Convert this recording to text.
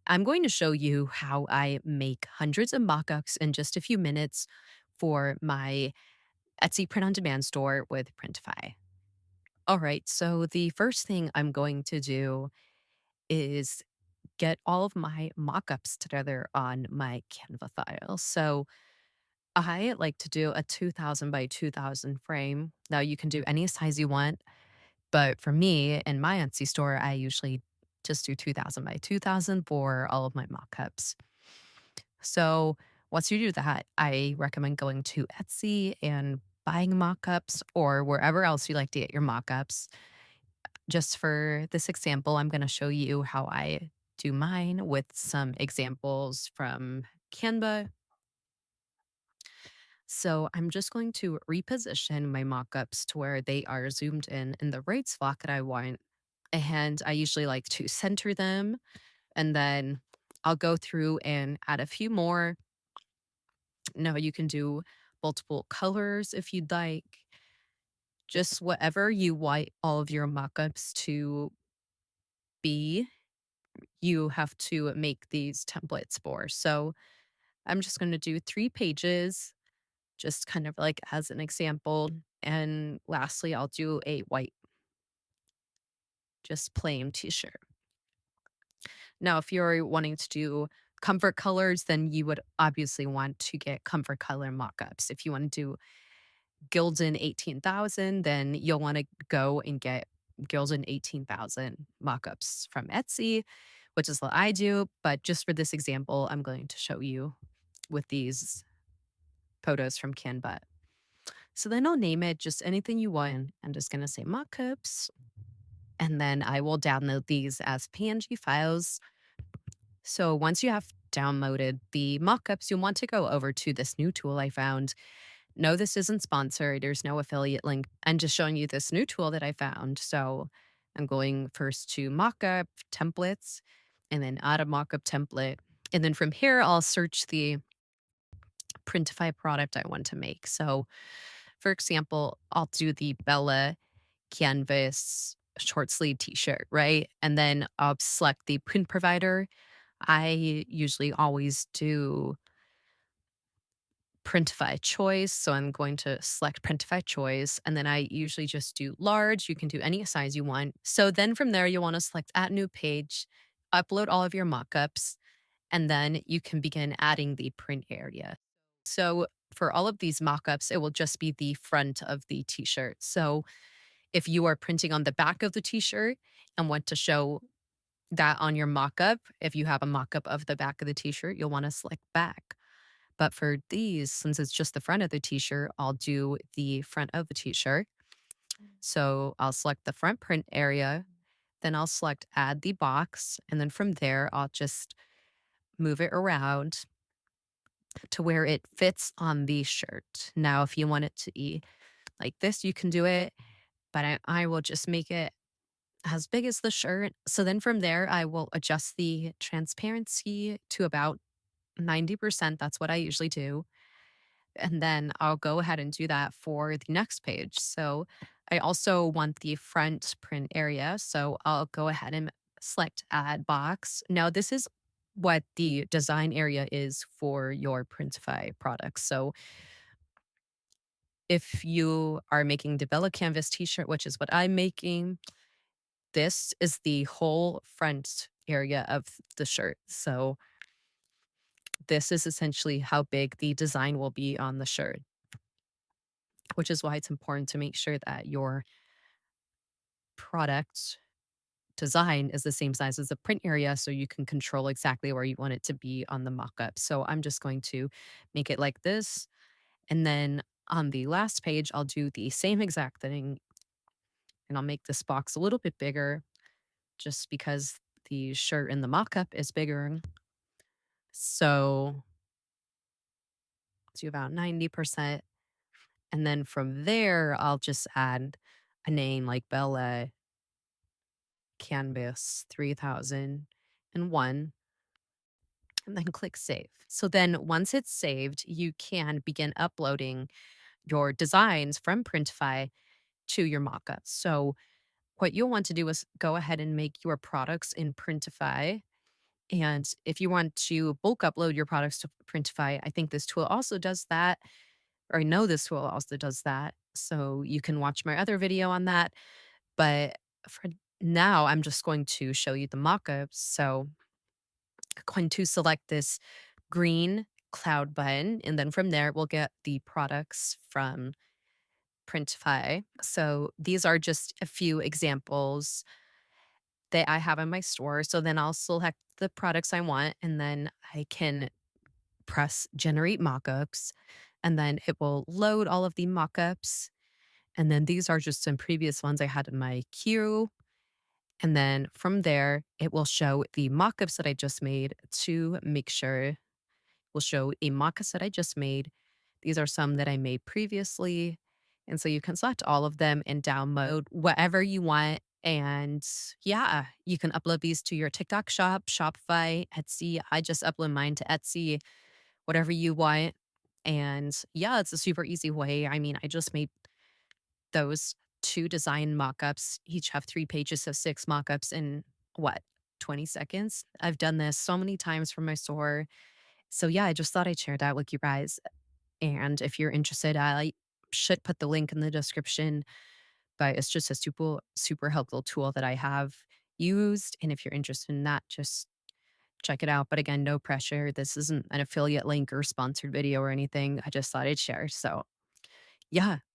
I'm going to show you how I make hundreds of mockups in just a few minutes for my Etsy print on demand store with Printify. All right, so the first thing I'm going to do is get all of my mockups together on my Canva file. So I like to do a 2000 by 2000 frame. Now you can do any size you want, but for me in my Etsy store, I usually just do 2000 by 2000 for all of my mockups. So once you do that, I recommend going to Etsy and buying mockups or wherever else you like to get your mockups. Just for this example, I'm going to show you how I do mine with some examples from Canva. So I'm just going to reposition my mockups to where they are zoomed in the right spot that I want. And I usually like to center them, and then I'll go through and add a few more. Now you can do multiple colors if you'd like, just whatever you want all of your mockups to be, you have to make these templates for. So I'm just going to do 3 pages, just kind of like as an example. And lastly, I'll do a white, just plain t shirt. Now, if you're wanting to do comfort colors, then you would obviously want to get comfort color mockups. If you want to do Gildan 18,000, then you'll want to go and get Gildan 18,000 mockups from Etsy, which is what I do. But just for this example, I'm going to show you with these photos from Canva. So then I'll name it just anything you want. I'm just going to say mockups. And then I will download these as PNG files. So once you have downloaded the mockups, you'll want to go over to this new tool I found. No, this isn't sponsored. There's no affiliate link. I'm just showing you this new tool that I found. So I'm going first to mockup templates and then add a mockup template. And then from here, I'll search the Printify product I want to make. So for example, I'll do the Bella canvas short sleeve t-shirt, right? And then I'll select the print provider. I usually always do Printify choice. So I'm going to select Printify choice. And then I usually just do large. You can do any size you want. So then from there, you want to select add new page, upload all of your mockups, and then you can begin adding the print area. So for all of these mockups, it will just be the front of the t-shirt. So if you are printing on the back of the t-shirt and want to show that on your mockup, if you have a mockup of the back of the t-shirt, you'll want to select back. But for these, since it's just the front of the t-shirt, I'll do the front of the t-shirt. So I'll select the front print area, then I'll select add the box, and then from there, I'll just move it around to where it fits on the shirt. Now, if you want it to be like this, you can do it, but I will just make it as big as the shirt. So then from there, I will adjust the transparency to about 90%. That's what I usually do. And then I'll go ahead and do that for the next page. So I also want the front print area. So I'll go ahead and select add box. Now, this is what the design area is for your Printify products. So if you are making the Bella Canvas t shirt, which is what I'm making, this is the whole front area of the shirt. So this is essentially how big the design will be on the shirt, which is why it's important to make sure that your product design is the same size as the print area so you can control exactly where you want it to be on the mockup. So I'm just going to make it like this. And then on the last page, I'll do the same exact thing and I'll make this box a little bit bigger just because the shirt in the mockup is bigger. So do about 90%. And then from there, I'll just add a name like Bella Canvas 3001 and then click save. So then once it's saved, you can begin uploading your designs from Printify to your mockups. So what you'll want to do is go ahead and make your products in Printify And if you want to bulk upload your products to Printify, I think this tool also does that, or I know this tool also does that. So you can watch my other video on that. But for now, I'm just going to show you the mockups. So I'm going to select this green cloud button, and then from there, we'll get the products from Printify. So these are just a few examples that I have in my store. So then I'll select the products I want, and then I can press generate mockups, and then it will load all of the mockups. And then these are just some previous ones I had in my queue. And then from there, it will show the mockups that I just made to make sure will show a mockups that I just made. These are some that I made previously. And so you can select all of them and download whatever you want. And yeah, you can upload these to your TikTok shop, Shopify, Etsy. I just upload mine to Etsy, whatever you want. And yeah, it's a super easy way. I mean, I just made those 2 design mockups, each have 3 pages of 6 mockups in what, 20 seconds? I've done this so many times for my store. So yeah, I just thought I'd share that with you guys. And if you're interested, I should put the link in the description, but it's just a super helpful tool that I have used. And if you're interested in that, just check it out. But again, no pressure. This isn't an affiliate link or sponsored video or anything. I just thought I'd share. So yeah.